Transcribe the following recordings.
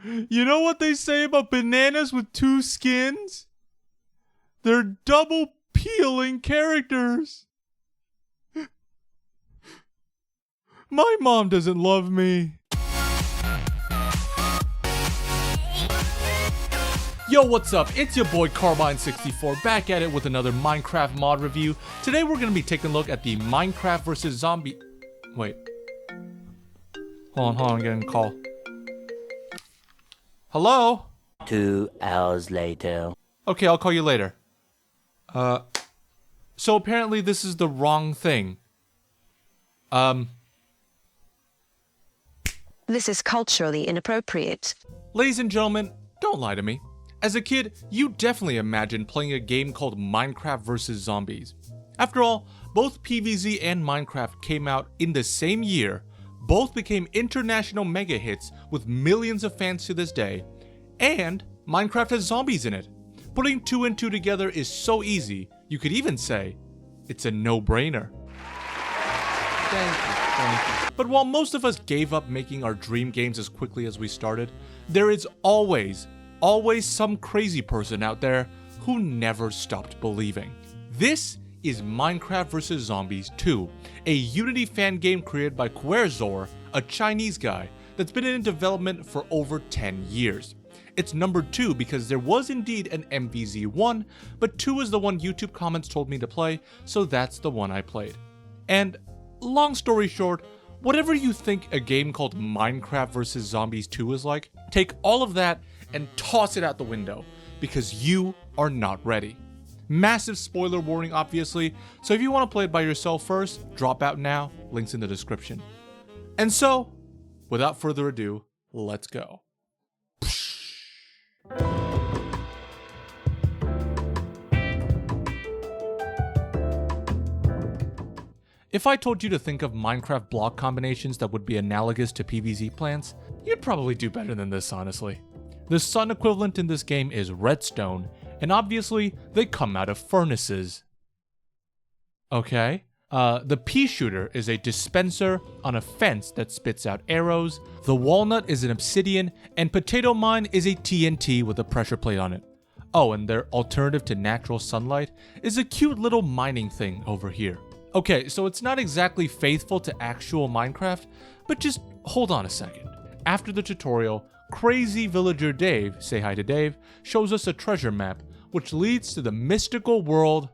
You know what they say about bananas with two skins? They're double peeling characters. My mom doesn't love me. Yo, what's up? It's your boy Carbine64 back at it with another Minecraft mod review. Today we're going to be taking a look at the Minecraft vs. Zombie... Wait. Hold on, getting a call. Hello? 2 hours later. Okay, I'll call you later. So apparently this is the wrong thing. This is culturally inappropriate. Ladies and gentlemen, don't lie to me. As a kid, you definitely imagined playing a game called Minecraft vs. Zombies. After all, both PvZ and Minecraft came out in the same year, both became international mega hits with millions of fans to this day, and Minecraft has zombies in it. Putting 2 and 2 together is so easy, you could even say, it's a no-brainer. Thank you. But while most of us gave up making our dream games as quickly as we started, there is always some crazy person out there who never stopped believing. This is Minecraft vs. Zombies 2, a Unity fan game created by Querzor, a Chinese guy that's been in development for over 10 years. It's number 2 because there was indeed an MVZ1, but 2 is the one YouTube comments told me to play, so that's the one I played. And long story short, whatever you think a game called Minecraft vs. Zombies 2 is like, take all of that and toss it out the window, because you are not ready. Massive spoiler warning, obviously, so if you want to play it by yourself first, drop out now, links in the description. And so, without further ado, let's go. If I told you to think of Minecraft block combinations that would be analogous to PvZ plants, you'd probably do better than this, honestly. The sun equivalent in this game is redstone, and obviously, they come out of furnaces. Okay. The pea shooter is a dispenser on a fence that spits out arrows, the walnut is an obsidian, and potato mine is a TNT with a pressure plate on it. Oh, and their alternative to natural sunlight is a cute little mining thing over here. Okay, so it's not exactly faithful to actual Minecraft, but just hold on a second. After the tutorial, crazy villager Dave, say hi to Dave, shows us a treasure map, which leads to the mystical world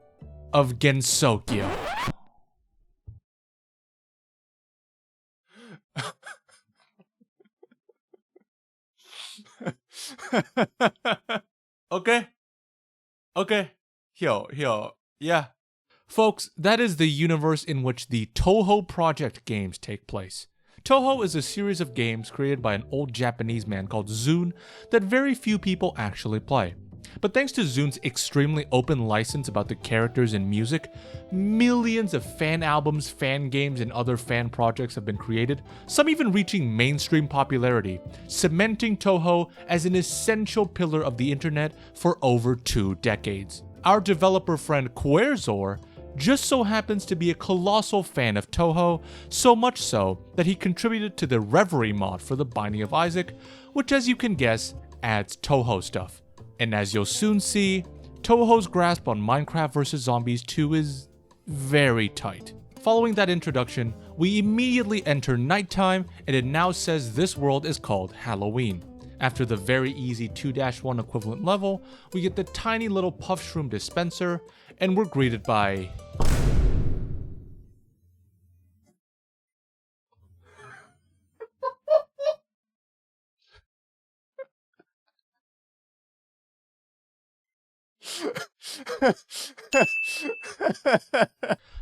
of Gensokyo. Okay. Yo, yeah. Folks, that is the universe in which the Touhou Project games take place. Touhou is a series of games created by an old Japanese man called Zune that very few people actually play. But thanks to Zune's extremely open license about the characters and music, millions of fan albums, fan games, and other fan projects have been created, some even reaching mainstream popularity, cementing Touhou as an essential pillar of the internet for over 2 decades. Our developer friend Querzor just so happens to be a colossal fan of Touhou, so much so that he contributed to the Reverie mod for the Binding of Isaac, which, as you can guess, adds Touhou stuff. And as you'll soon see, Touhou's grasp on Minecraft vs. Zombies 2 is very tight. Following that introduction, we immediately enter nighttime, and it now says this world is called Halloween. After the very easy 2-1 equivalent level, we get the tiny little puff shroom dispenser, and we're greeted by...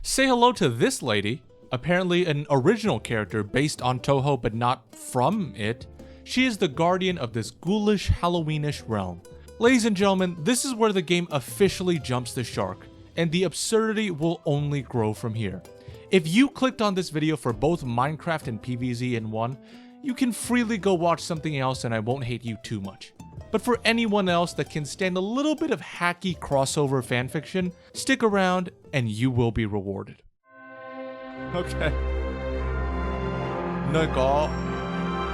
Say hello to this lady, apparently an original character based on Touhou but not from it. She is the guardian of this ghoulish, Halloweenish realm. Ladies and gentlemen, this is where the game officially jumps the shark, and the absurdity will only grow from here. If you clicked on this video for both Minecraft and PvZ in one, you can freely go watch something else and I won't hate you too much. But for anyone else that can stand a little bit of hacky crossover fanfiction, stick around and you will be rewarded. Okay.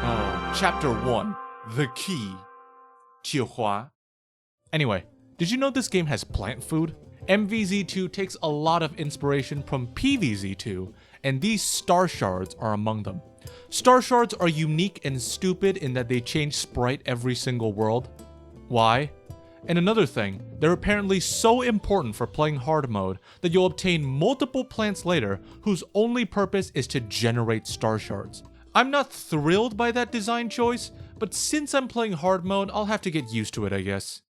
Oh, Chapter 1. The key. 铁环. Anyway, did you know this game has plant food? MVZ2 takes a lot of inspiration from PVZ2, and these star shards are among them. Star shards are unique and stupid in that they change sprite every single world. Why? And another thing, they're apparently so important for playing hard mode that you'll obtain multiple plants later whose only purpose is to generate star shards. I'm not thrilled by that design choice, but since I'm playing hard mode, I'll have to get used to it, I guess.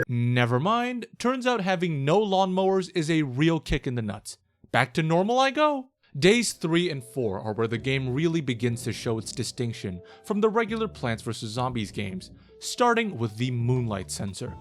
Never mind, turns out having no lawnmowers is a real kick in the nuts. Back to normal I go. Days 3 and 4 are where the game really begins to show its distinction from the regular Plants vs. Zombies games, starting with the Moonlight sensor.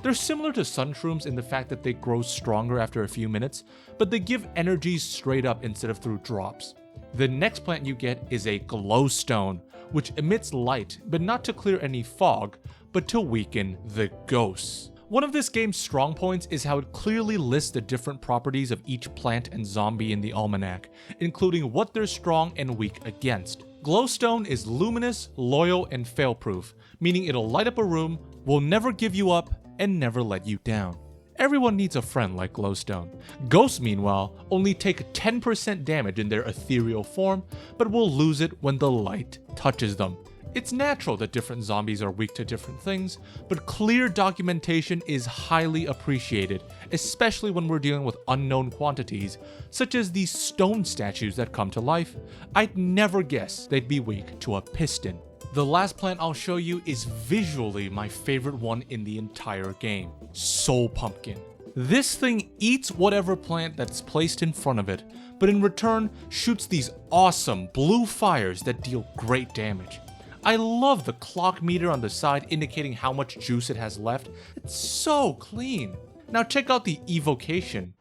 They're similar to Sunshrooms in the fact that they grow stronger after a few minutes, but they give energies straight up instead of through drops. The next plant you get is a glowstone, which emits light, but not to clear any fog, but to weaken the ghosts. One of this game's strong points is how it clearly lists the different properties of each plant and zombie in the almanac, including what they're strong and weak against. Glowstone is luminous, loyal, and fail-proof, meaning it'll light up a room, will never give you up, and never let you down. Everyone needs a friend like Glowstone. Ghosts, meanwhile, only take 10% damage in their ethereal form, but will lose it when the light touches them. It's natural that different zombies are weak to different things, but clear documentation is highly appreciated, especially when we're dealing with unknown quantities, such as these stone statues that come to life. I'd never guess they'd be weak to a piston. The last plant I'll show you is visually my favorite one in the entire game, Soul Pumpkin. This thing eats whatever plant that's placed in front of it, but in return shoots these awesome blue fires that deal great damage. I love the clock meter on the side indicating how much juice it has left. It's so clean. Now check out the evocation.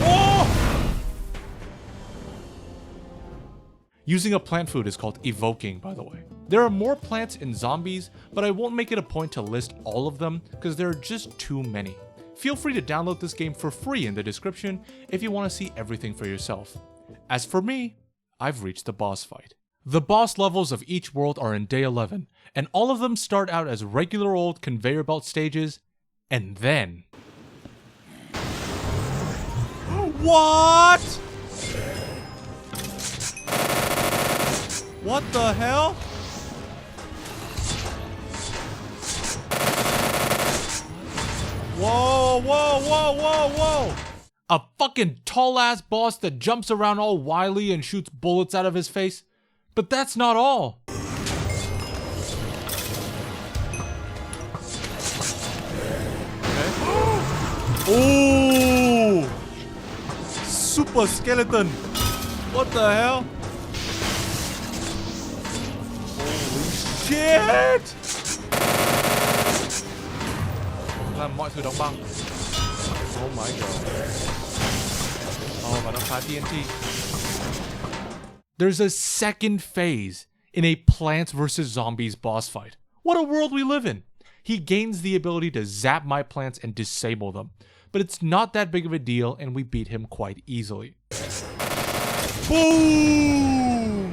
Oh! Using a plant food is called evoking, by the way. There are more plants in Zombies, but I won't make it a point to list all of them because there are just too many. Feel free to download this game for free in the description if you want to see everything for yourself. As for me, I've reached the boss fight. The boss levels of each world are in day 11, and all of them start out as regular old conveyor belt stages, and then... What? What the hell? Whoa, whoa, whoa, whoa, whoa! A fucking tall-ass boss that jumps around all wily and shoots bullets out of his face? But that's not all. Okay. Ooh! Super skeleton! What the hell? Holy shit! Làm mọi thứ đóng băng. Oh my god. Oh, và nó phá TNT. There's a second phase in a Plants vs. Zombies boss fight. What a world we live in. He gains the ability to zap my plants and disable them, but it's not that big of a deal and we beat him quite easily. Boom!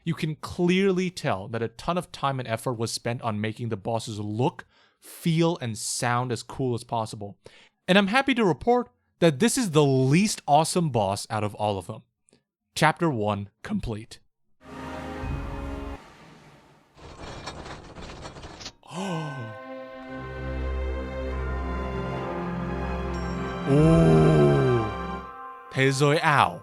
You can clearly tell that a ton of time and effort was spent on making the bosses look, feel, and sound as cool as possible. And I'm happy to report that this is the least awesome boss out of all of them. Chapter 1 complete. Ooh. Thế giới ảo.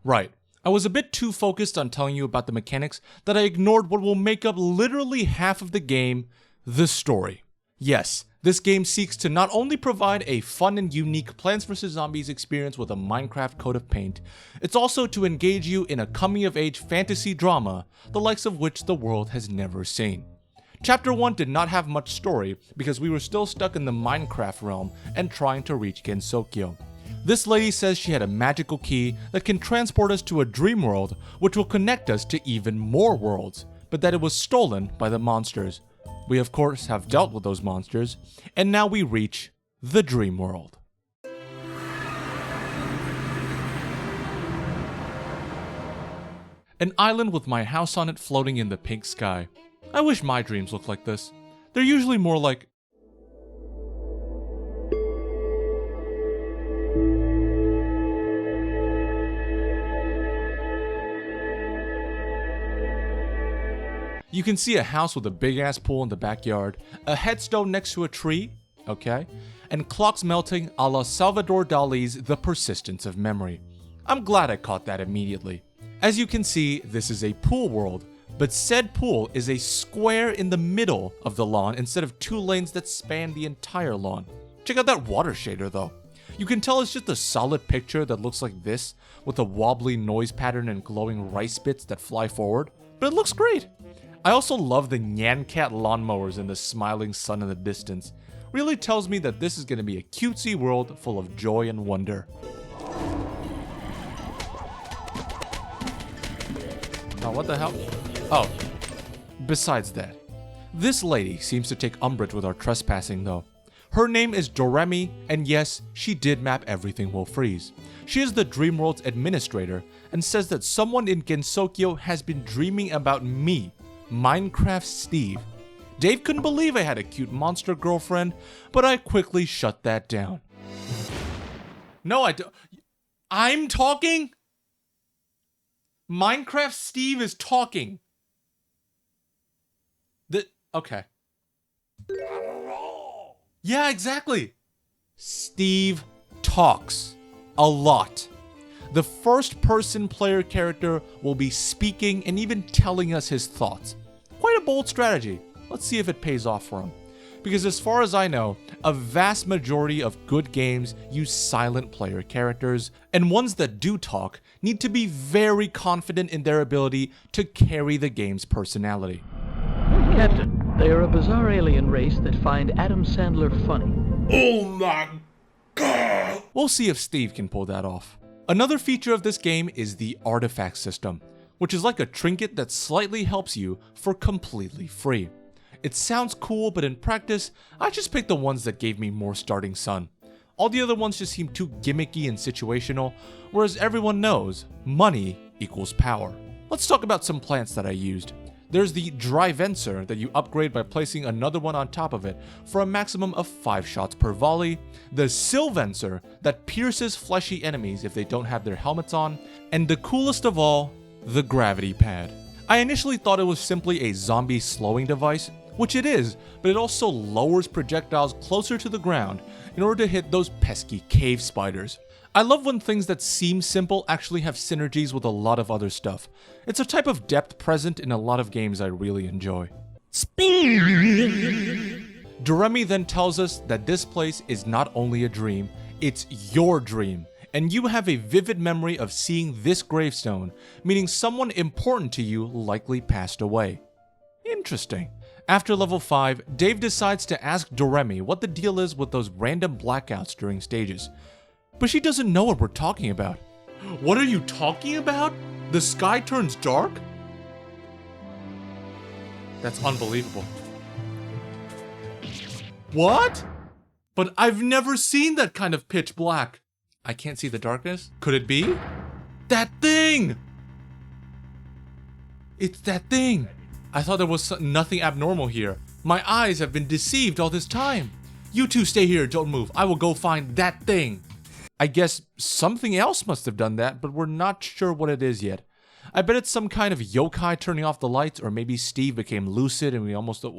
Right. I was a bit too focused on telling you about the mechanics that I ignored what will make up literally half of the game, the story. Yes, this game seeks to not only provide a fun and unique Plants vs. Zombies experience with a Minecraft coat of paint, it's also to engage you in a coming-of-age fantasy drama, the likes of which the world has never seen. Chapter 1 did not have much story because we were still stuck in the Minecraft realm and trying to reach Gensokyo. This lady says she had a magical key that can transport us to a dream world which will connect us to even more worlds, but that it was stolen by the monsters. We of course have dealt with those monsters, and now we reach the dream world. An island with my house on it floating in the pink sky. I wish my dreams looked like this. They're usually more like... You can see a house with a big ass pool in the backyard, a headstone next to a tree, okay, and clocks melting a la Salvador Dali's The Persistence of Memory. I'm glad I caught that immediately. As you can see, this is a pool world, but said pool is a square in the middle of the lawn instead of 2 lanes that span the entire lawn. Check out that water shader though. You can tell it's just a solid picture that looks like this, with a wobbly noise pattern and glowing rice bits that fly forward, but it looks great. I also love the Nyan Cat lawnmowers and the smiling sun in the distance. Really tells me that this is going to be a cutesy world full of joy and wonder. Oh, what the hell? Oh, besides that, this lady seems to take umbrage with our trespassing though. Her name is Doremi, and yes, she did map everything will freeze. She is the Dream World's administrator and says that someone in Gensokyo has been dreaming about me, Minecraft Steve. Dave couldn't believe I had a cute monster girlfriend, but I quickly shut that down. No, I don't. I'm talking? Minecraft Steve is talking. Okay. Yeah, exactly. Steve talks a lot. The first-person player character will be speaking and even telling us his thoughts. Quite a bold strategy. Let's see if it pays off for him. Because as far as I know, a vast majority of good games use silent player characters, and ones that do talk need to be very confident in their ability to carry the game's personality. Captain, they are a bizarre alien race that find Adam Sandler funny. Oh my god! We'll see if Steve can pull that off. Another feature of this game is the artifact system, which is like a trinket that slightly helps you for completely free. It sounds cool, but in practice, I just picked the ones that gave me more starting sun. All the other ones just seem too gimmicky and situational, whereas everyone knows money equals power. Let's talk about some plants that I used. There's the dry venser that you upgrade by placing another one on top of it for a maximum of 5 shots per volley, the sylvenser that pierces fleshy enemies if they don't have their helmets on, and the coolest of all, the gravity pad. I initially thought it was simply a zombie slowing device, which it is, but it also lowers projectiles closer to the ground in order to hit those pesky cave spiders. I love when things that seem simple actually have synergies with a lot of other stuff. It's a type of depth present in a lot of games I really enjoy. Doremi then tells us that this place is not only a dream, it's your dream, and you have a vivid memory of seeing this gravestone, meaning someone important to you likely passed away. Interesting. After level 5, Dave decides to ask Doremi what the deal is with those random blackouts during stages. But she doesn't know what we're talking about. What are you talking about? The sky turns dark? That's unbelievable. What? But I've never seen that kind of pitch black. I can't see the darkness. Could it be? That thing! It's that thing. I thought there was nothing abnormal here. My eyes have been deceived all this time. You two stay here, don't move. I will go find that thing. I guess something else must have done that, but we're not sure what it is yet. I bet it's some kind of yokai turning off the lights, or maybe Steve became lucid and we almost... What?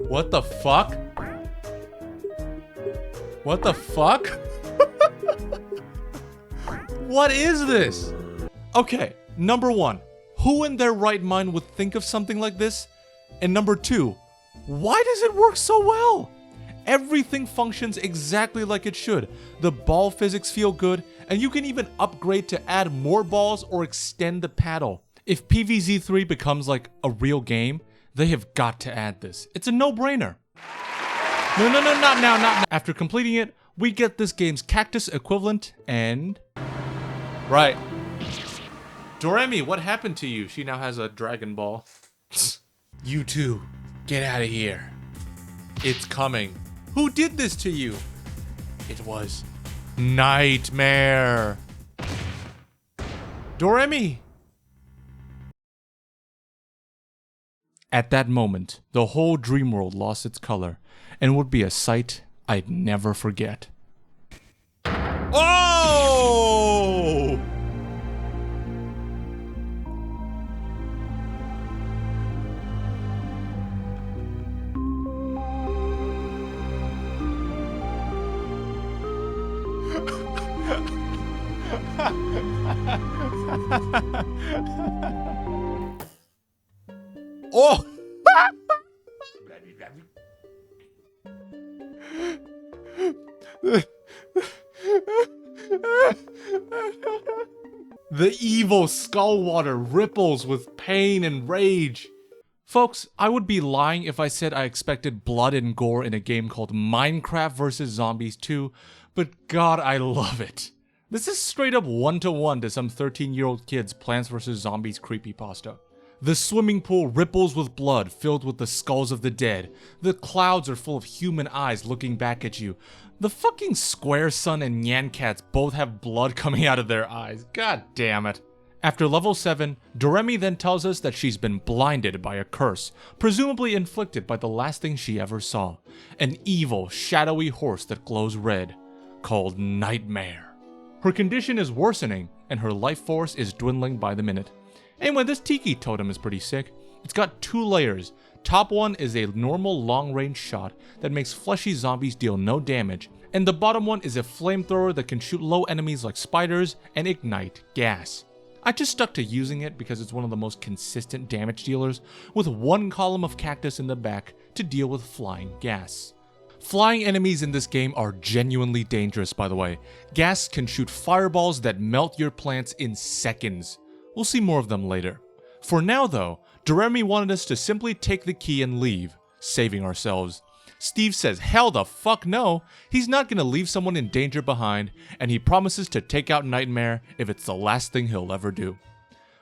What the fuck? What the fuck? What is this? Okay, number 1, who in their right mind would think of something like this? And number 2, why does it work so well? Everything functions exactly like it should. The ball physics feel good, and you can even upgrade to add more balls or extend the paddle. If PvZ3 becomes like a real game, they have got to add this. It's a no-brainer. No, not now. After completing it, we get this game's cactus equivalent and... Right. Doremi, what happened to you? She now has a Dragon Ball. You too. Get out of here. It's coming. Who did this to you? It was Nightmare. Doremi. At that moment, the whole dream world lost its color and would be a sight I'd never forget. Oh! Oh! The evil skull water ripples with pain and rage. Folks, I would be lying if I said I expected blood and gore in a game called Minecraft vs. Zombies 2, but God, I love it. This is straight up one-to-one to some 13-year-old kid's Plants vs. Zombies creepypasta. The swimming pool ripples with blood filled with the skulls of the dead. The clouds are full of human eyes looking back at you. The fucking Square Sun and Nyan Cats both have blood coming out of their eyes. God damn it. After level 7, Doremi then tells us that she's been blinded by a curse, presumably inflicted by the last thing she ever saw. An evil, shadowy horse that glows red, called Nightmare. Her condition is worsening, and her life force is dwindling by the minute. Anyway, this Tiki Totem is pretty sick. It's got 2 layers. Top one is a normal long-range shot that makes fleshy zombies deal no damage, and the bottom one is a flamethrower that can shoot low enemies like spiders and ignite gas. I just stuck to using it because it's one of the most consistent damage dealers, with 1 column of cactus in the back to deal with flying gas. Flying enemies in this game are genuinely dangerous, by the way. Gas can shoot fireballs that melt your plants in seconds. We'll see more of them later. For now though, Doremi wanted us to simply take the key and leave, saving ourselves. Steve says hell the fuck no, he's not gonna leave someone in danger behind, and he promises to take out Nightmare if it's the last thing he'll ever do.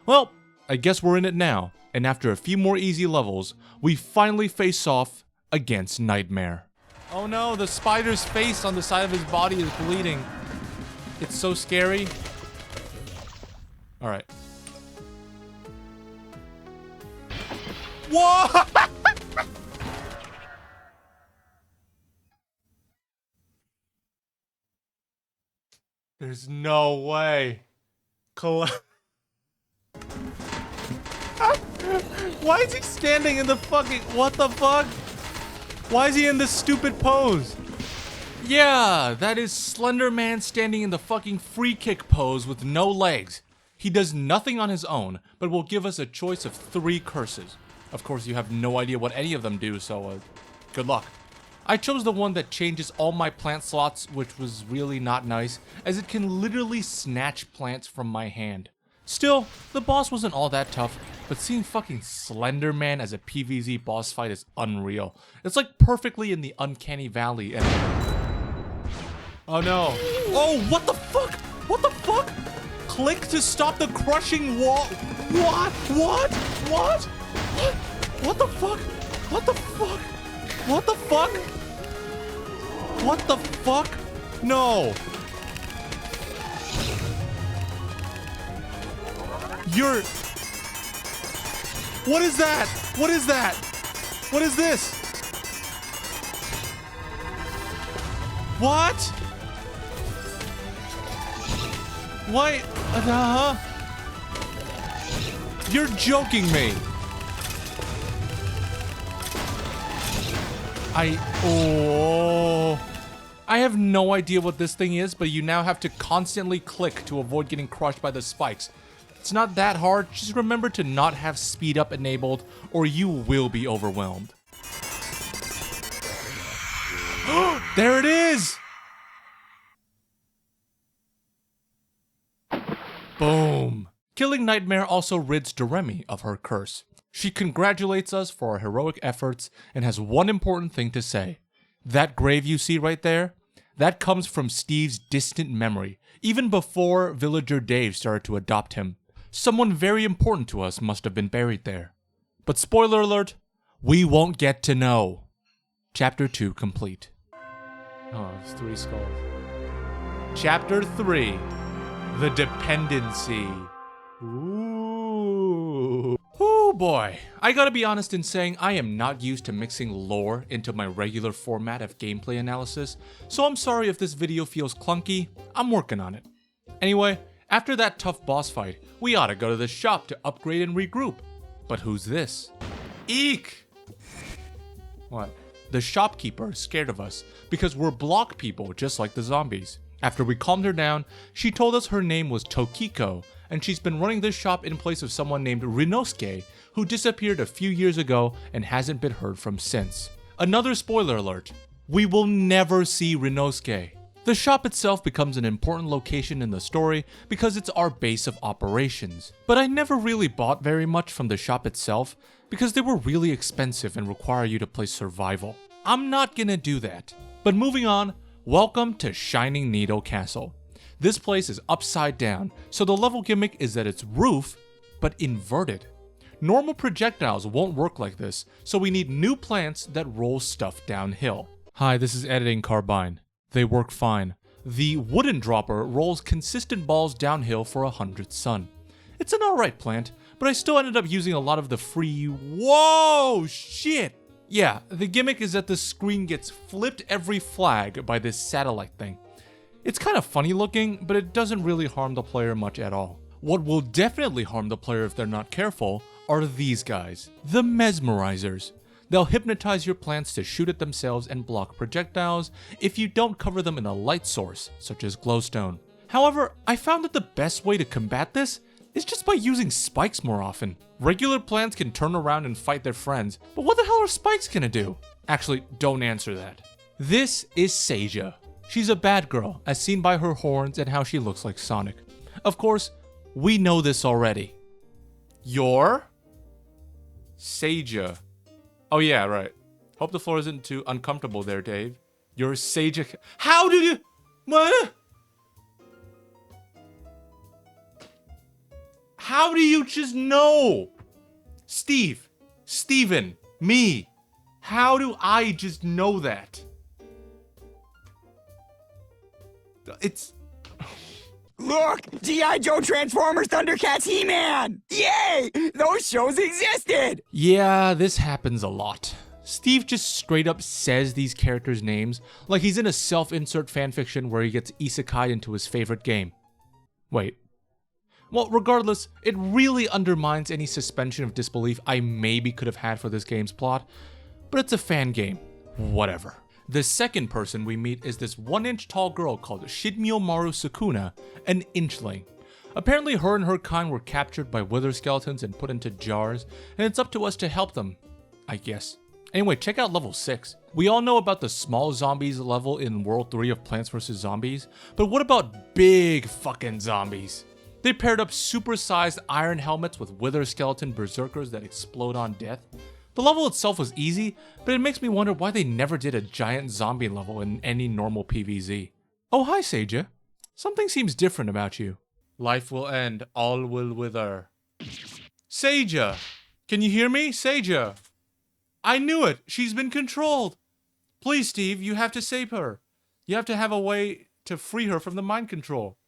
Well, I guess we're in it now, and after a few more easy levels, we finally face off against Nightmare. Oh no, the spider's face on the side of his body is bleeding. It's so scary. Alright. Whoa! There's no way. Why is he standing in the fucking... What the fuck? Why is he in this stupid pose? Yeah, that is Slender Man standing in the fucking free kick pose with no legs. He does nothing on his own, but will give us a choice of 3 curses. Of course, you have no idea what any of them do, so good luck. I chose the one that changes all my plant slots, which was really not nice, as it can literally snatch plants from my hand. Still, the boss wasn't all that tough, but seeing fucking Slender Man as a PvZ boss fight is unreal. It's like perfectly in the uncanny valley and... Oh no. Oh, what the fuck? What the fuck? Click to stop the crushing wall. What? What? What? What the fuck? What the fuck? What the fuck? What the fuck? No. You're... What is that? What is that? What is this? What? Why? You're joking me. I have no idea what this thing is, but you now have to constantly click to avoid getting crushed by the spikes. It's not that hard, just remember to not have speed up enabled or you will be overwhelmed. There it is! Boom. Killing Nightmare also rids Doremi of her curse. She congratulates us for our heroic efforts and has one important thing to say. That grave you see right there, that comes from Steve's distant memory, even before villager Dave started to adopt him. Someone very important to us must have been buried there. But spoiler alert, we won't get to know. Chapter 2 complete. Oh, it's 3 skulls. Chapter 3, The Dependency. Ooh. Oh boy. I gotta be honest in saying I am not used to mixing lore into my regular format of gameplay analysis, so I'm sorry if this video feels clunky. I'm working on it. Anyway, after that tough boss fight, we ought to go to the shop to upgrade and regroup. But who's this? Eek! What? The shopkeeper is scared of us because we're block people just like the zombies. After we calmed her down, she told us her name was Tokiko, and she's been running this shop in place of someone named Rinosuke, who disappeared a few years ago and hasn't been heard from since. Another spoiler alert, we will never see Rinosuke. The shop itself becomes an important location in the story because it's our base of operations. But I never really bought very much from the shop itself because they were really expensive and require you to play survival. I'm not gonna do that. But moving on, welcome to Shining Needle Castle. This place is upside down, so the level gimmick is that it's roof, but inverted. Normal projectiles won't work like this, so we need new plants that roll stuff downhill. Hi, this is Editing Carbine. They work fine. The wooden dropper rolls consistent balls downhill for 100 sun. It's an alright plant, but I still ended up using a lot of the free— Whoa! Shit! Yeah, the gimmick is that the screen gets flipped every flag by this satellite thing. It's kind of funny looking, but it doesn't really harm the player much at all. What will definitely harm the player if they're not careful are these guys, the mesmerizers. They'll hypnotize your plants to shoot at themselves and block projectiles if you don't cover them in a light source, such as glowstone. However, I found that the best way to combat this is just by using spikes more often. Regular plants can turn around and fight their friends, but what the hell are spikes gonna do? Actually, don't answer that. This is Seija. She's a bad girl, as seen by her horns and how she looks like Sonic. Of course, we know this already. You're Seija. Oh yeah, right. Hope the floor isn't too uncomfortable there, Dave. You're Seija. How do you— What? How do you just know? Steven, me. How do I just know that? It's— Look! G.I. Joe, Transformers, Thundercats, He-Man! Yay! Those shows existed! Yeah, this happens a lot. Steve just straight up says these characters' names like he's in a self-insert fanfiction where he gets isekai'd into his favorite game. Wait. Well, regardless, it really undermines any suspension of disbelief I maybe could have had for this game's plot, but it's a fan game. Whatever. The second person we meet is this 1-inch tall girl called Shidmyomaru Sukuna, an inchling. Apparently her and her kind were captured by wither skeletons and put into jars, and it's up to us to help them, I guess. Anyway, check out level 6. We all know about the small zombies level in World 3 of Plants vs. Zombies, but what about big fucking zombies? They paired up super-sized iron helmets with wither skeleton berserkers that explode on death. The level itself was easy, but it makes me wonder why they never did a giant zombie level in any normal PvZ. Oh hi Seija. Something seems different about you. Life will end, all will wither. Seija! Can you hear me? Seija! I knew it! She's been controlled! Please Steve, you have to save her. You have to have a way to free her from the mind control.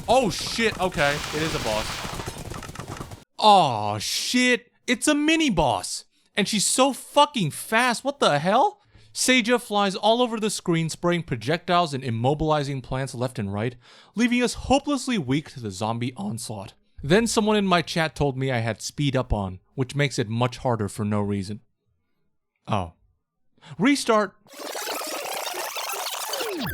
Oh shit, okay, it is a boss. Aw shit! It's a mini-boss! And she's so fucking fast, what the hell? Seija flies all over the screen spraying projectiles and immobilizing plants left and right, leaving us hopelessly weak to the zombie onslaught. Then someone in my chat told me I had speed up on, which makes it much harder for no reason. Oh. Restart!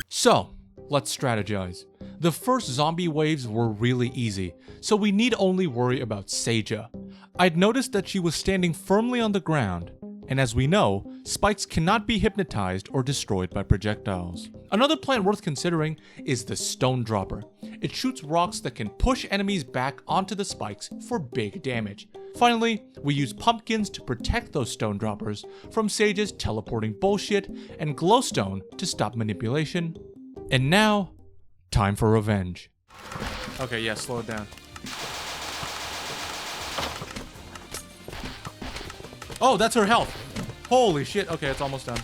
So, let's strategize. The first zombie waves were really easy, so we need only worry about Seija. I'd noticed that she was standing firmly on the ground, And as we know, spikes cannot be hypnotized or destroyed by projectiles. Another plant worth considering is the stone dropper. It shoots rocks that can push enemies back onto the spikes for big damage. Finally, we use pumpkins to protect those stone droppers from Sage's teleporting bullshit, and glowstone to stop manipulation. And now, time for revenge. Okay, yeah, slow it down. Oh, that's her health. Holy shit. Okay, it's almost done.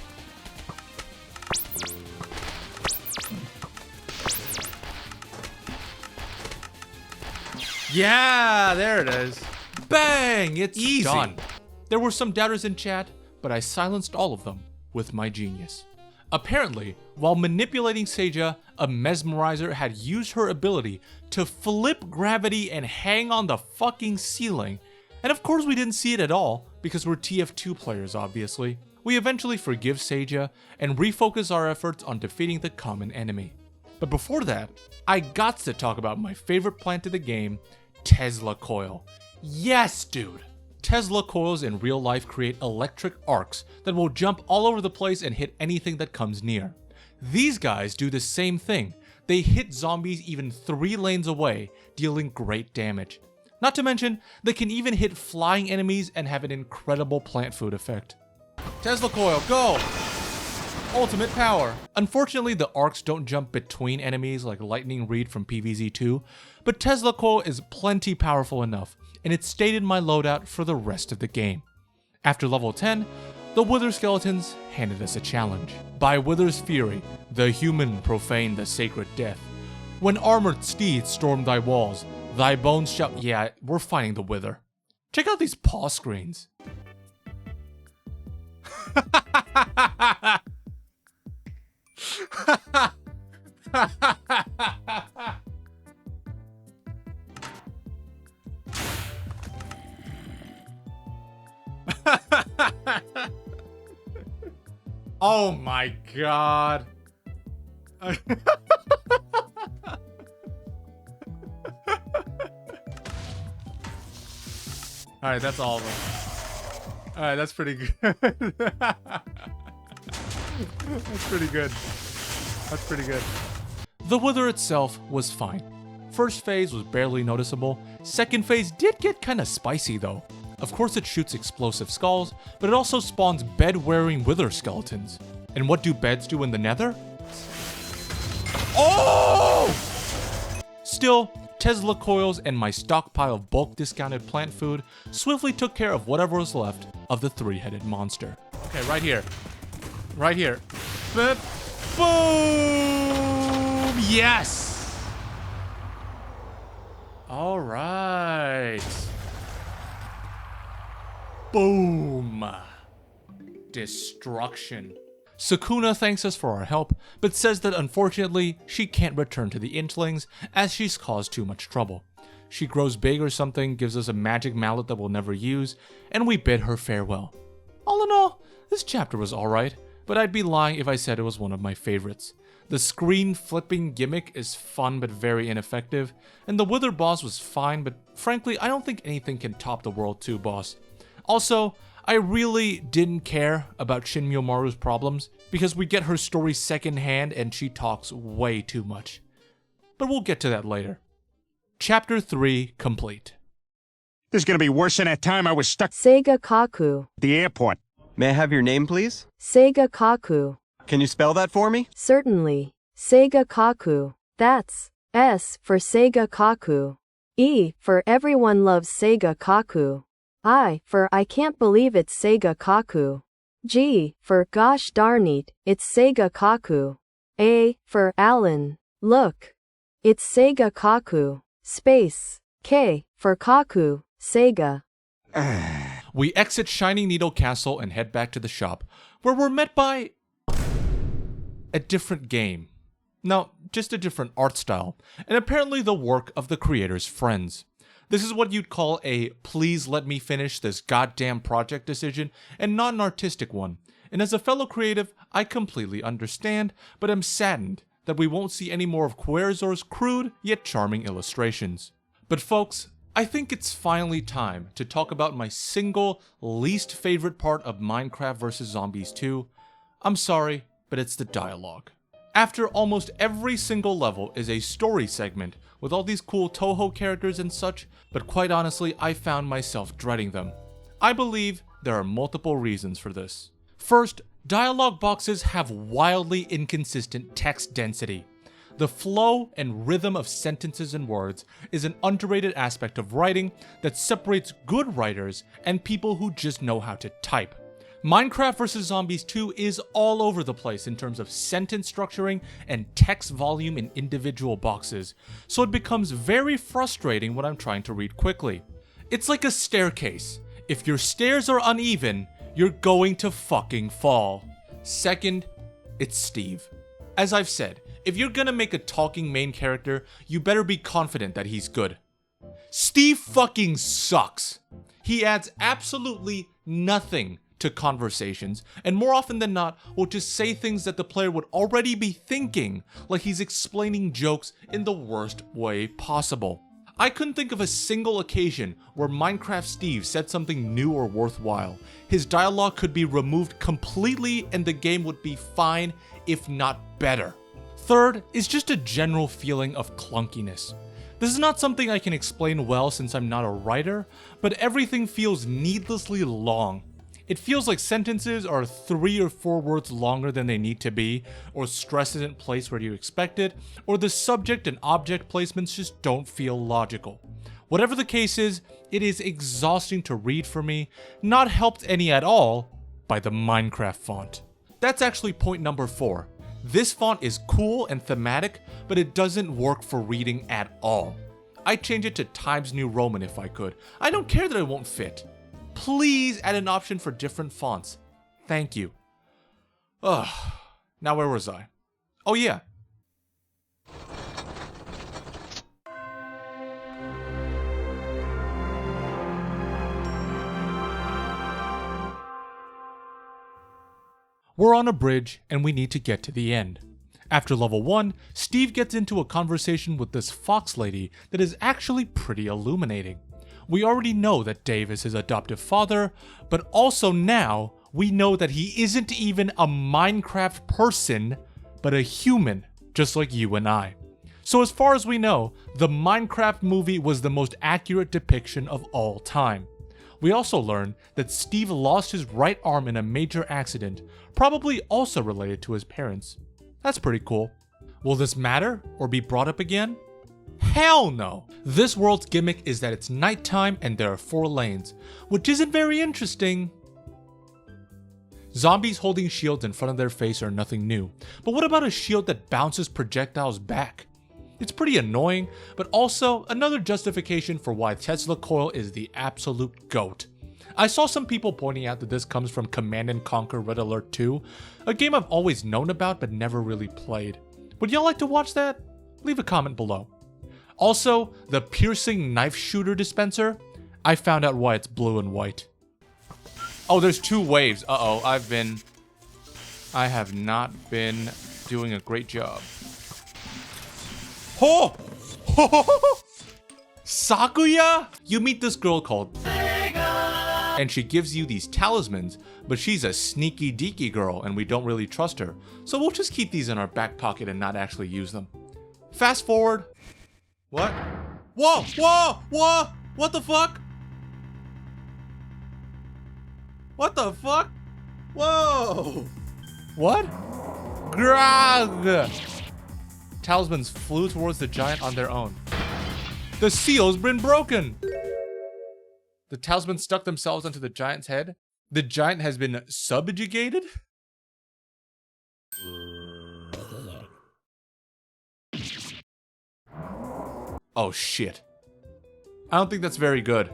Yeah, there it is. Bang! It's easy. Done. There were some doubters in chat, but I silenced all of them with my genius. Apparently, while manipulating Seiya, a mesmerizer had used her ability to flip gravity and hang on the fucking ceiling. And of course we didn't see it at all, because we're TF2 players obviously. We eventually forgive Seiya and refocus our efforts on defeating the common enemy. But before that, I got to talk about my favorite plant of the game, Tesla coil. Yes, dude! Tesla coils in real life create electric arcs that will jump all over the place and hit anything that comes near. These guys do the same thing. They hit zombies even 3 lanes away, dealing great damage. Not to mention, they can even hit flying enemies and have an incredible plant food effect. Tesla coil, go! Ultimate power. Unfortunately, the arcs don't jump between enemies like Lightning Reed from PvZ2, but Tesla coil is plenty powerful enough, and it stayed in my loadout for the rest of the game. After level 10, the Wither Skeletons handed us a challenge. By Wither's fury, the human profane the sacred death. When armored steeds storm thy walls, thy bones shall— yeah, we're fighting the Wither. Check out these paw screens. Oh my god. Alright, that's all of them. Alright, that's pretty good. That's pretty good. That's pretty good. The Wither itself was fine. First phase was barely noticeable. Second phase did get kinda spicy though. Of course it shoots explosive skulls, but it also spawns bed-wearing Wither skeletons. And what do beds do in the Nether? Oh! Still, Tesla coils and my stockpile of bulk discounted plant food swiftly took care of whatever was left of the 3-headed monster. Okay, right here. Right here. Boom! Yes! All right. Boom! Destruction. Sukuna thanks us for our help, but says that unfortunately she can't return to the Inklings as she's caused too much trouble. She grows big or something, gives us a magic mallet that we'll never use, and we bid her farewell. All in all, this chapter was alright, but I'd be lying if I said it was one of my favorites. The screen flipping gimmick is fun but very ineffective, and the Wither boss was fine, but frankly I don't think anything can top the World 2 boss. Also, I really didn't care about Shin Miyomaru's problems because we get her story secondhand and she talks way too much. But we'll get to that later. Chapter 3 complete. This is gonna be worse than that time I was stuck Seiga Kaku. at the airport. May I have your name, please? Seiga Kaku. Can you spell that for me? Certainly. Seiga Kaku. That's S for Seiga Kaku. E for everyone loves Seiga Kaku. I for I can't believe it's Seiga Kaku. G for gosh darn it's Seiga Kaku. A for Alan. Look. It's Seiga Kaku. Space. K for Kaku. Seiga. We exit Shining Needle Castle and head back to the shop, where we're met by a different game. No, just a different art style, and apparently the work of the creator's friends. This is what you'd call a please let me finish this goddamn project decision, and not an artistic one. And as a fellow creative, I completely understand, but am saddened that we won't see any more of Querzor's crude yet charming illustrations. But folks, I think it's finally time to talk about my single least favorite part of Minecraft vs. Zombies 2. I'm sorry, but it's the dialogue. After almost every single level is a story segment with all these cool Toho characters and such, but quite honestly, I found myself dreading them. I believe there are multiple reasons for this. First, dialogue boxes have wildly inconsistent text density. The flow and rhythm of sentences and words is an underrated aspect of writing that separates good writers and people who just know how to type. Minecraft vs. Zombies 2 is all over the place in terms of sentence structuring and text volume in individual boxes, so it becomes very frustrating when I'm trying to read quickly. It's like a staircase. If your stairs are uneven, you're going to fucking fall. Second, it's Steve. As I've said, if you're gonna make a talking main character, you better be confident that he's good. Steve fucking sucks. He adds absolutely nothing to conversations, and more often than not, will just say things that the player would already be thinking, like he's explaining jokes in the worst way possible. I couldn't think of a single occasion where Minecraft Steve said something new or worthwhile. His dialogue could be removed completely and the game would be fine, if not better. Third is just a general feeling of clunkiness. This is not something I can explain well since I'm not a writer, but everything feels needlessly long. It feels like sentences are 3 or 4 words longer than they need to be, or stress isn't placed where you expect it, or the subject and object placements just don't feel logical. Whatever the case is, it is exhausting to read for me, not helped any at all by the Minecraft font. That's actually point number 4. This font is cool and thematic, but it doesn't work for reading at all. I'd change it to Times New Roman if I could. I don't care that it won't fit. Please add an option for different fonts. Thank you. Ugh. Now where was I? Oh yeah. We're on a bridge and we need to get to the end. After level 1, Steve gets into a conversation with this fox lady that is actually pretty illuminating. We already know that Dave is his adoptive father, but also now we know that he isn't even a Minecraft person, but a human, just like you and I. So as far as we know, the Minecraft movie was the most accurate depiction of all time. We also learn that Steve lost his right arm in a major accident, probably also related to his parents. That's pretty cool. Will this matter or be brought up again? Hell no! This world's gimmick is that it's nighttime and there are 4 lanes, which isn't very interesting. Zombies holding shields in front of their face are nothing new, but what about a shield that bounces projectiles back? It's pretty annoying, but also another justification for why Tesla Coil is the absolute GOAT. I saw some people pointing out that this comes from Command & Conquer Red Alert 2, a game I've always known about but never really played. Would y'all like to watch that? Leave a comment below. Also, the piercing knife shooter dispenser, I found out why it's blue and white. Oh, there's 2 waves. Uh-oh, I have not been doing a great job. Oh! Sakuya? You meet this girl called and she gives you these talismans, but she's a sneaky deaky girl and we don't really trust her. So we'll just keep these in our back pocket and not actually use them. Fast forward. What? Whoa! Whoa! Whoa! What the fuck? What the fuck? Whoa! What? Grog! Talismans flew towards the giant on their own. The seal's been broken! The talismans stuck themselves onto the giant's head. The giant has been subjugated? Oh shit. I don't think that's very good.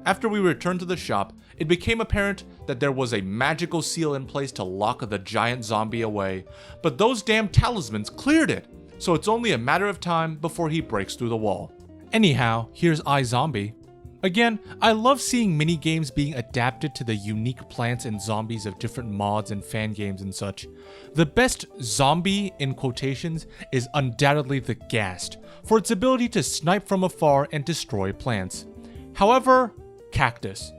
After we returned to the shop, it became apparent that there was a magical seal in place to lock the giant zombie away, but those damn talismans cleared it, so it's only a matter of time before he breaks through the wall. Anyhow, here's iZombie. Again, I love seeing mini-games being adapted to the unique plants and zombies of different mods and fan games and such. The best zombie, in quotations, is undoubtedly the Ghast, for its ability to snipe from afar and destroy plants. However, cactus.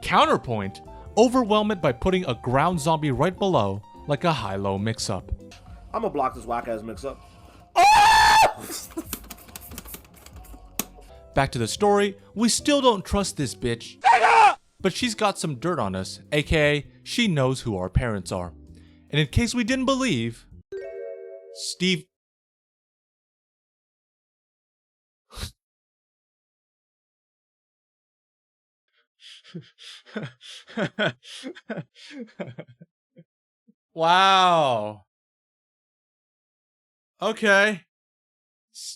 Counterpoint, overwhelm it by putting a ground zombie right below, like a high-low mix-up. I'm gonna block this whack-ass mix-up. Back to the story, we still don't trust this bitch. But she's got some dirt on us, aka she knows who our parents are. And in case we didn't believe, Steve... Wow. Okay.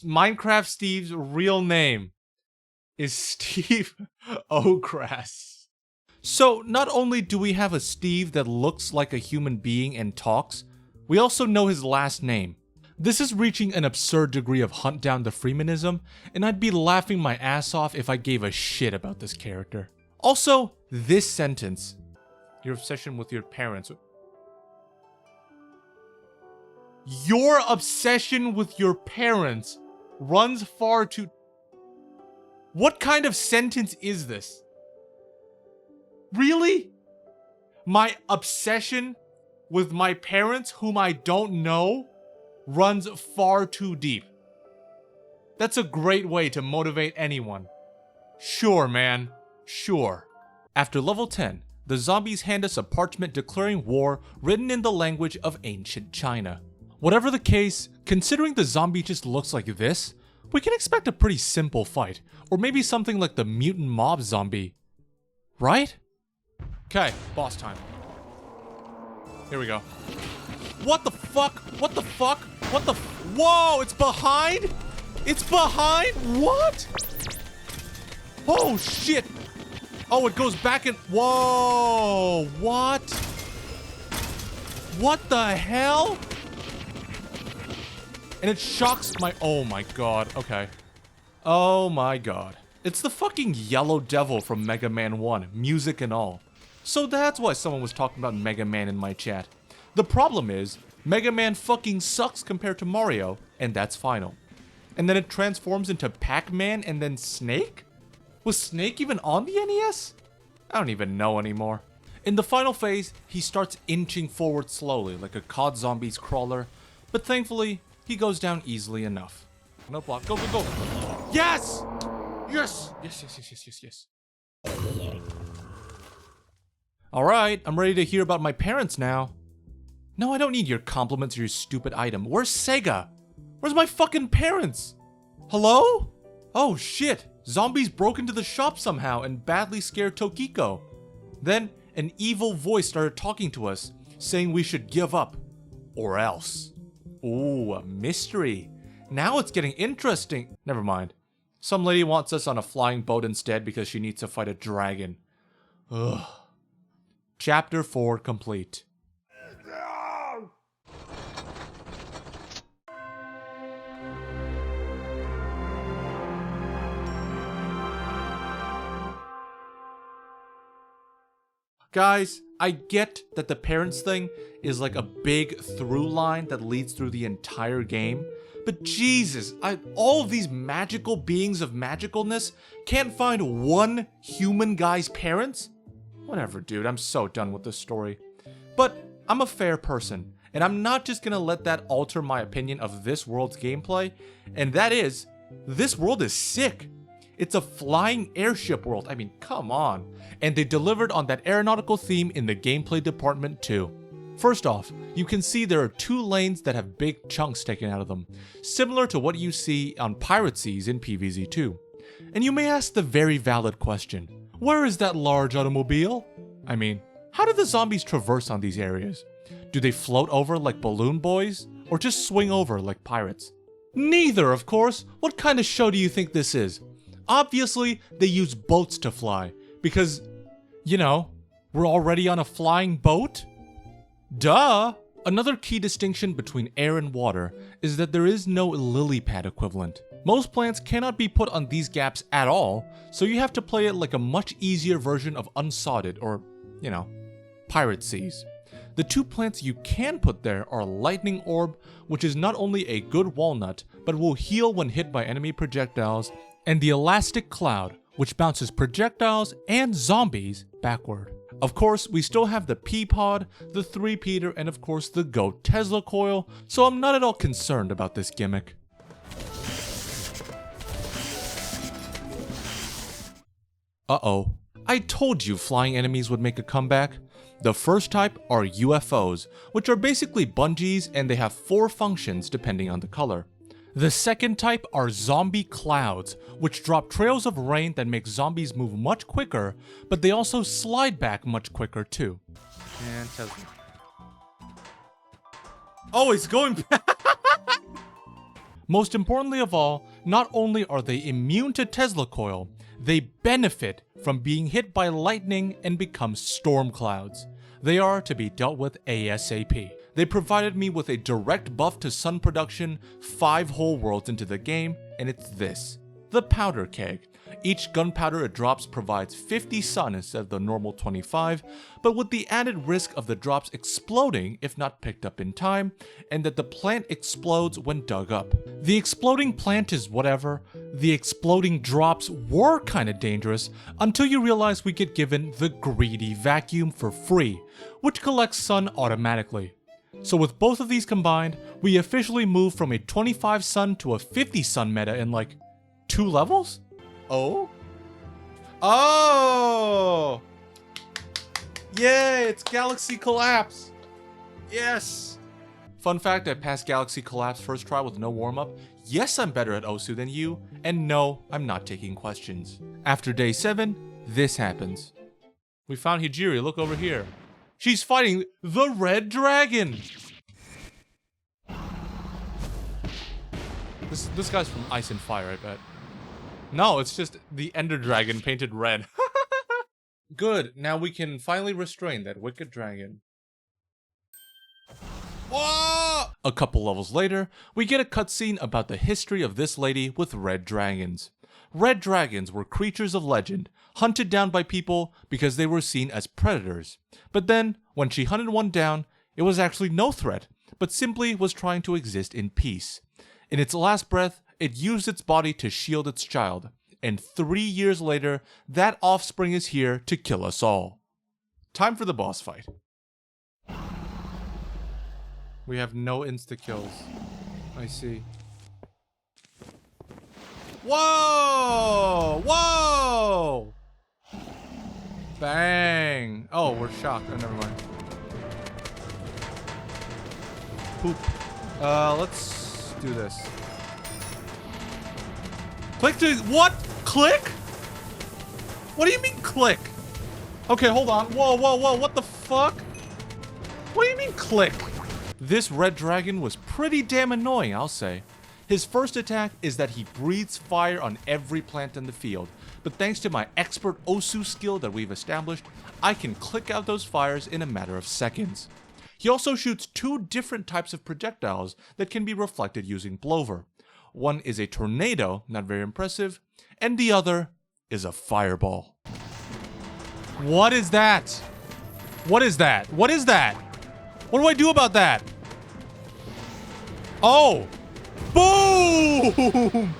Minecraft Steve's real name is Steve O'Grass. So not only do we have a Steve that looks like a human being and talks, we also know his last name. This is reaching an absurd degree of hunt down the Freemanism, and I'd be laughing my ass off if I gave a shit about this character. Also, this sentence. Your obsession with your parents. Your obsession with your parents runs far too... What kind of sentence is this? Really? My obsession with my parents, whom I don't know, runs far too deep. That's a great way to motivate anyone. Sure, man. Sure. After level 10, the zombies hand us a parchment declaring war written in the language of ancient China. Whatever the case, considering the zombie just looks like this, we can expect a pretty simple fight, or maybe something like the mutant mob zombie. Right? Okay, boss time. Here we go. What the fuck? What the fuck? What the Whoa, it's behind? It's behind? What? Oh shit. Oh, it goes back and... Whoa, what? What the hell? And it shocks my... Oh my god, okay. Oh my god. It's the fucking yellow devil from Mega Man 1, music and all. So that's why someone was talking about Mega Man in my chat. The problem is, Mega Man fucking sucks compared to Mario, and that's final. And then it transforms into Pac-Man and then Snake? Was Snake even on the NES? I don't even know anymore. In the final phase, he starts inching forward slowly like a COD Zombies crawler, but thankfully, he goes down easily enough. No block, go, go, go. Yes! Yes! Yes, yes, yes, yes, yes, yes. Alright, I'm ready to hear about my parents now. No, I don't need your compliments or your stupid item. Where's Sega? Where's my fucking parents? Hello? Oh shit, zombies broke into the shop somehow and badly scared Tokiko. Then, an evil voice started talking to us, saying we should give up. Or else. Ooh, a mystery. Now it's getting interesting. Never mind. Some lady wants us on a flying boat instead because she needs to fight a dragon. Ugh. Chapter 4 complete. Guys, I get that the parents thing is like a big through line that leads through the entire game, but Jesus, all of these magical beings of magicalness can't find one human guy's parents? Whatever, dude, I'm so done with this story. But I'm a fair person, and I'm not just gonna let that alter my opinion of this world's gameplay, and that is, this world is sick. It's a flying airship world, I mean, come on. And they delivered on that aeronautical theme in the gameplay department too. First off, you can see there are 2 lanes that have big chunks taken out of them, similar to what you see on pirate seas in PvZ2. And you may ask the very valid question, where is that large automobile? I mean, how do the zombies traverse on these areas? Do they float over like balloon boys, or just swing over like pirates? Neither, of course. What kind of show do you think this is? Obviously, they use boats to fly, because, you know, we're already on a flying boat? Duh! Another key distinction between air and water is that there is no lily pad equivalent. Most plants cannot be put on these gaps at all, so you have to play it like a much easier version of Unsodded or, you know, Pirate Seas. The 2 plants you can put there are Lightning Orb, which is not only a good walnut, but will heal when hit by enemy projectiles, and the Elastic Cloud, which bounces projectiles and zombies backward. Of course, we still have the P-Pod, the 3-peater, and of course the GOAT Tesla coil, so I'm not at all concerned about this gimmick. Uh-oh. I told you flying enemies would make a comeback. The first type are UFOs, which are basically bungees and they have 4 functions depending on the color. The second type are zombie clouds, which drop trails of rain that make zombies move much quicker, but they also slide back much quicker too. And Tesla. Oh, it's going back! Most importantly of all, not only are they immune to Tesla coil, they benefit from being hit by lightning and become storm clouds. They are to be dealt with ASAP. They provided me with a direct buff to sun production 5 whole worlds into the game, and it's this. The powder keg. Each gunpowder it drops provides 50 sun instead of the normal 25, but with the added risk of the drops exploding if not picked up in time, and that the plant explodes when dug up. The exploding plant is whatever. The exploding drops were kinda dangerous until you realize we get given the greedy vacuum for free, which collects sun automatically. So with both of these combined, we officially move from a 25 sun to a 50 sun meta in like 2 levels? Oh? Oh! Yay, it's Galaxy Collapse! Yes! Fun fact, I passed Galaxy Collapse first try with no warm-up. Yes, I'm better at Osu than you, and no, I'm not taking questions. After day 7, this happens. We found Hijiri, look over here. She's fighting the Red Dragon! This guy's from Ice and Fire, I bet. No, it's just the Ender Dragon painted red. Good, now we can finally restrain that wicked dragon. Whoa! A couple levels later, we get a cutscene about the history of this lady with red dragons. Red dragons were creatures of legend, hunted down by people because they were seen as predators. But then, when she hunted one down, it was actually no threat, but simply was trying to exist in peace. In its last breath, it used its body to shield its child, and 3 years later, that offspring is here to kill us all. Time for the boss fight. We have no insta-kills. I see. Whoa! Whoa! Bang! Oh, we're shocked. Oh, never mind. Poop. Let's do this. Click to what? Click? What do you mean click? Okay, hold on. Whoa, whoa, whoa, what the fuck? What do you mean click? This red dragon was pretty damn annoying, I'll say. His first attack is that he breathes fire on every plant in the field, but thanks to my expert Osu skill that we've established, I can click out those fires in a matter of seconds. He also shoots 2 different types of projectiles that can be reflected using Blover. One is a tornado, not very impressive, and the other is a fireball. What is that? What is that? What is that? What do I do about that? Oh! Boom!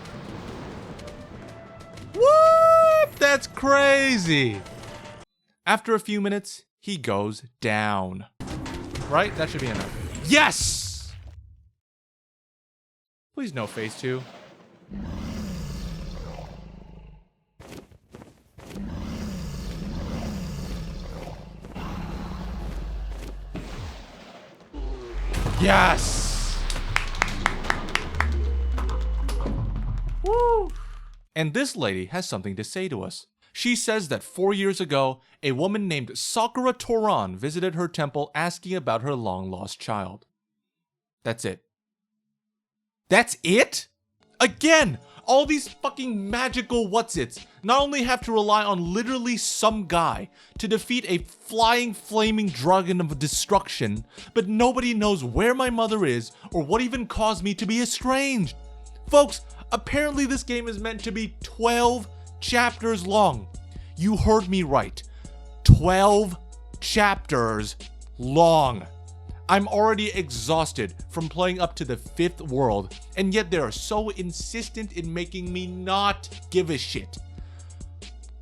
What? That's crazy. After a few minutes, he goes down. Right? That should be enough. Yes! Please no phase 2. Yes! Woo! And this lady has something to say to us. She says that 4 years ago, a woman named Sakura Toran visited her temple asking about her long-lost child. That's it. That's it? Again, all these fucking magical what's-its not only have to rely on literally some guy to defeat a flying, flaming dragon of destruction, but nobody knows where my mother is or what even caused me to be estranged. Folks, apparently this game is meant to be 12 chapters long. You heard me right. 12 chapters long. I'm already exhausted from playing up to the 5th world, and yet they are so insistent in making me not give a shit.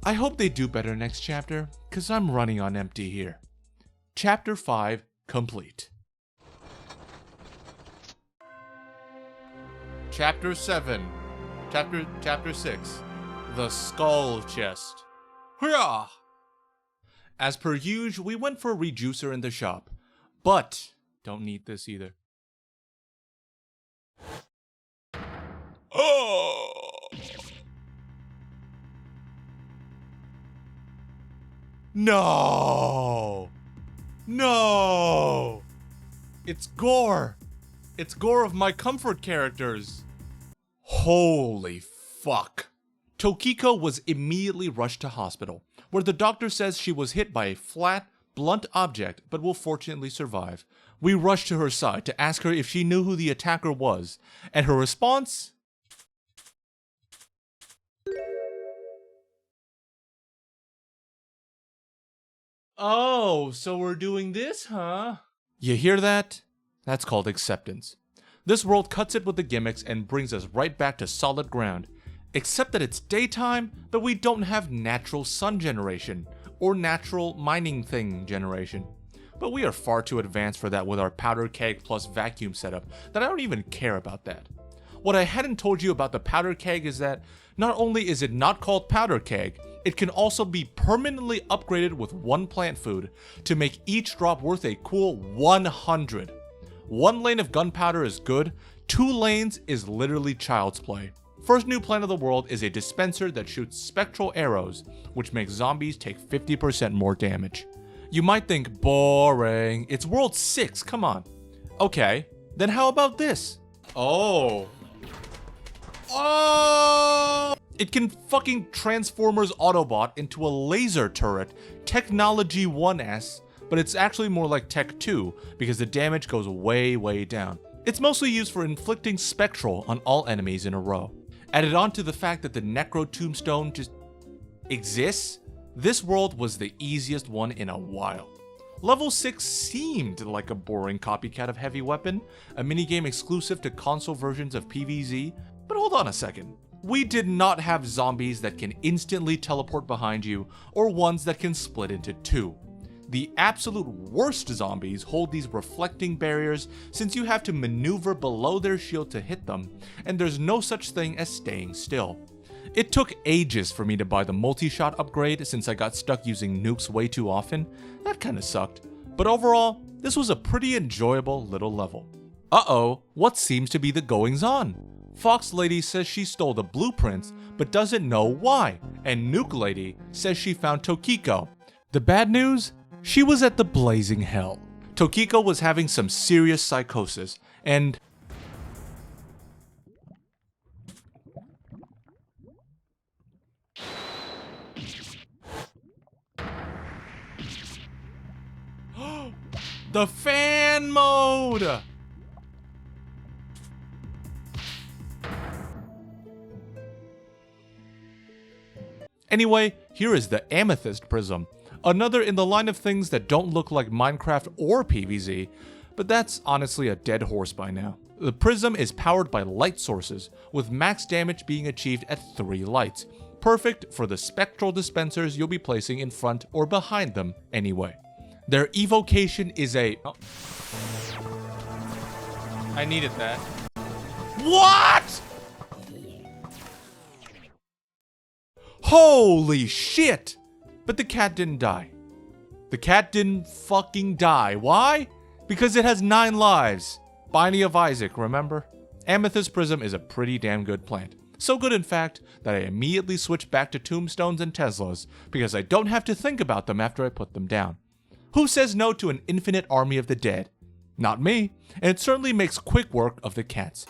I hope they do better next chapter, cause I'm running on empty here. Chapter 5 complete. Chapter 7. Chapter 6. The Skull Chest. Hurrah! As per usual, we went for a rejuicer in the shop. But, don't need this either. Oh! No! No! It's gore! It's gore of my comfort characters. Holy fuck. Tokiko was immediately rushed to hospital, where the doctor says she was hit by a flat, blunt object but will fortunately survive. We rushed to her side to ask her if she knew who the attacker was, and her response? Oh, so we're doing this, huh? You hear that? That's called acceptance. This world cuts it with the gimmicks and brings us right back to solid ground. Except that it's daytime, but we don't have natural sun generation, or natural mining thing generation. But we are far too advanced for that with our powder keg plus vacuum setup that I don't even care about that. What I hadn't told you about the powder keg is that not only is it not called powder keg, it can also be permanently upgraded with 1 plant food to make each drop worth a cool 100. 1 lane of gunpowder is good, 2 lanes is literally child's play. First new plant of the world is a dispenser that shoots spectral arrows, which makes zombies take 50% more damage. You might think, boring, it's world 6, come on. Okay, then how about this? Oh. It can fucking Transformers Autobot into a laser turret, Technology 1S, but it's actually more like Tech 2 because the damage goes way, way down. It's mostly used for inflicting spectral on all enemies in a row. Added on to the fact that the Necro Tombstone just exists, this world was the easiest one in a while. Level 6 seemed like a boring copycat of Heavy Weapon, a minigame exclusive to console versions of PvZ, but hold on a second. We did not have zombies that can instantly teleport behind you, or ones that can split into 2. The absolute worst zombies hold these reflecting barriers since you have to maneuver below their shield to hit them, and there's no such thing as staying still. It took ages for me to buy the multi-shot upgrade since I got stuck using nukes way too often. That kinda sucked. But overall, this was a pretty enjoyable little level. Uh-oh, what seems to be the goings-on? Fox Lady says she stole the blueprints, but doesn't know why, and Nuke Lady says she found Tokiko. The bad news? She was at the blazing hell. Tokiko was having some serious psychosis, and the fan mode! Anyway, here is the Amethyst Prism, another in the line of things that don't look like Minecraft or PvZ, but that's honestly a dead horse by now. The prism is powered by light sources, with max damage being achieved at 3 lights, perfect for the spectral dispensers you'll be placing in front or behind them anyway. Their evocation is a... Oh. I needed that. What?! Holy shit! But the cat didn't die. The cat didn't fucking die. Why? Because it has 9 lives. Binding of Isaac, remember? Amethyst Prism is a pretty damn good plant. So good, in fact, that I immediately switched back to tombstones and Teslas, because I don't have to think about them after I put them down. Who says no to an infinite army of the dead? Not me, and it certainly makes quick work of the cats.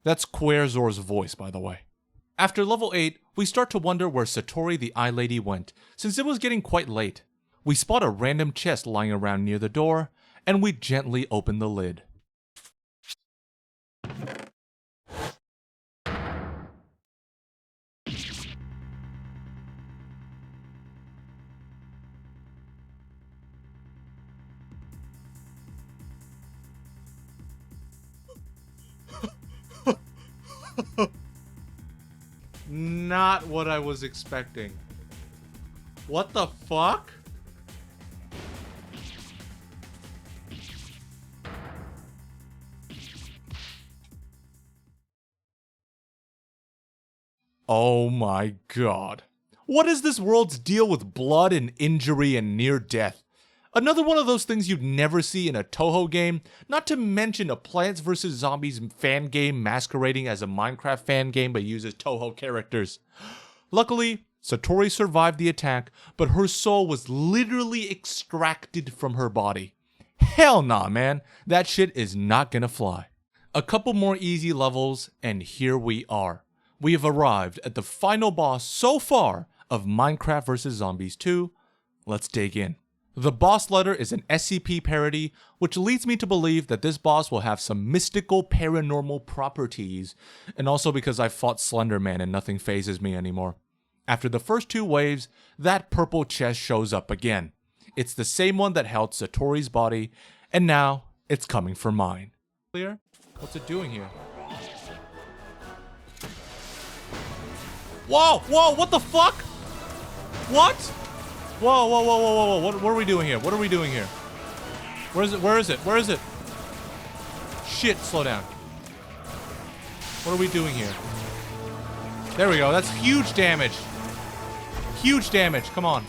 That's Querzor's voice, by the way. After level 8, we start to wonder where Satori the Eye Lady went, since it was getting quite late. We spot a random chest lying around near the door, and we gently open the lid. Not what I was expecting. What the fuck? Oh my god. What is this world's deal with blood and injury and near death? Another one of those things you'd never see in a Toho game, not to mention a Plants vs. Zombies fan game masquerading as a Minecraft fan game but uses Toho characters. Luckily, Satori survived the attack, but her soul was literally extracted from her body. Hell nah, man. That shit is not gonna fly. A couple more easy levels, and here we are. We have arrived at the final boss so far of Minecraft vs. Zombies 2. Let's dig in. The boss letter is an SCP parody, which leads me to believe that this boss will have some mystical paranormal properties, and also because I fought Slender Man and nothing phases me anymore. After the first two waves, that purple chest shows up again. It's the same one that held Satori's body, and now it's coming for mine. Clear? What's it doing here? Whoa, whoa, what the fuck? What? Whoa, whoa, whoa, whoa, whoa, whoa, what are we doing here? What are we doing here? Where is it? Where is it? Where is it? Shit, slow down. What are we doing here? There we go, that's huge damage. Huge damage, come on.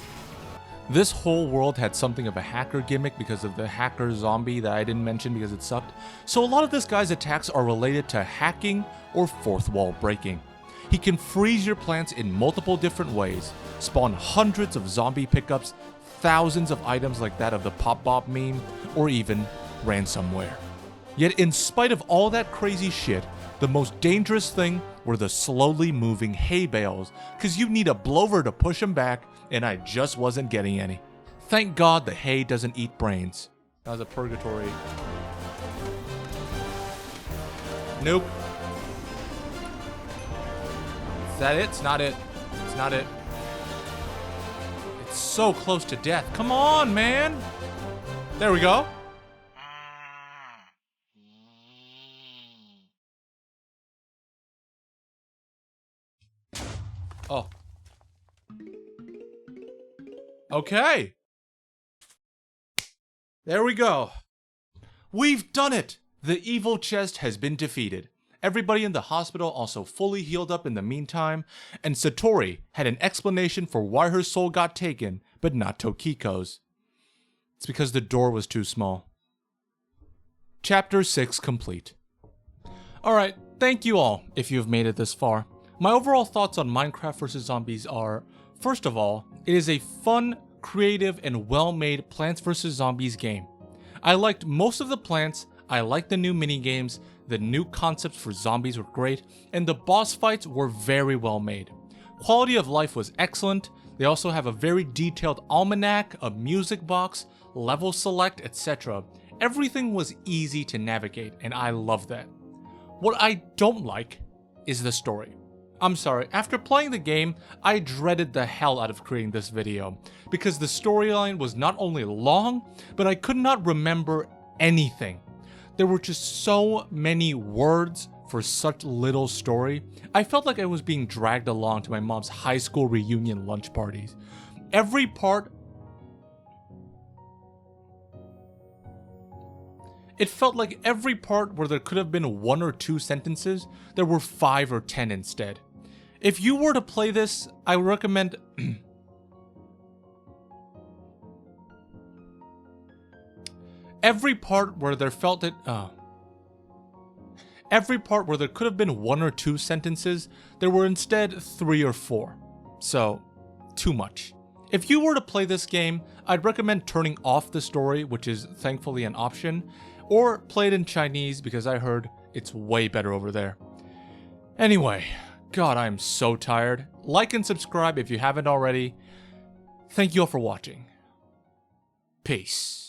This whole world had something of a hacker gimmick because of the hacker zombie that I didn't mention because it sucked. So a lot of this guy's attacks are related to hacking or fourth wall breaking. He can freeze your plants in multiple different ways, spawn hundreds of zombie pickups, thousands of items like that of the Pop Bob meme, or even ransomware. Yet in spite of all that crazy shit, the most dangerous thing were the slowly moving hay bales, cause you need a blower to push them back, and I just wasn't getting any. Thank God the hay doesn't eat brains. That was a purgatory. Nope. Is that it? It's not it. It's not it. It's so close to death. Come on, man. There we go. Oh. Okay. There we go. We've done it. The evil chest has been defeated. Everybody in the hospital also fully healed up in the meantime, and Satori had an explanation for why her soul got taken, but not Tokiko's. It's because the door was too small. Chapter 6 complete. Alright, thank you all if you have made it this far. My overall thoughts on Minecraft vs. Zombies are, first of all, it is a fun, creative, and well-made Plants vs. Zombies game. I liked most of the plants, I liked the new minigames, the new concepts for zombies were great, and the boss fights were very well made. Quality of life was excellent. They also have a very detailed almanac, a music box, level select, etc. Everything was easy to navigate, and I love that. What I don't like is the story. I'm sorry, after playing the game, I dreaded the hell out of creating this video, because the storyline was not only long, but I could not remember anything. There were just so many words for such little story. I felt like I was being dragged along to my mom's high school reunion lunch parties. Every part... It felt like every part where there could have been 1 or 2 sentences, there were 5 or 10 instead. If you were to play this, I would recommend... Every part where there felt it... Every part where there could have been 1 or 2 sentences, there were instead 3 or 4. So, too much. If you were to play this game, I'd recommend turning off the story, which is thankfully an option, or play it in Chinese because I heard it's way better over there. Anyway, God, I am so tired. Like and subscribe if you haven't already. Thank you all for watching. Peace.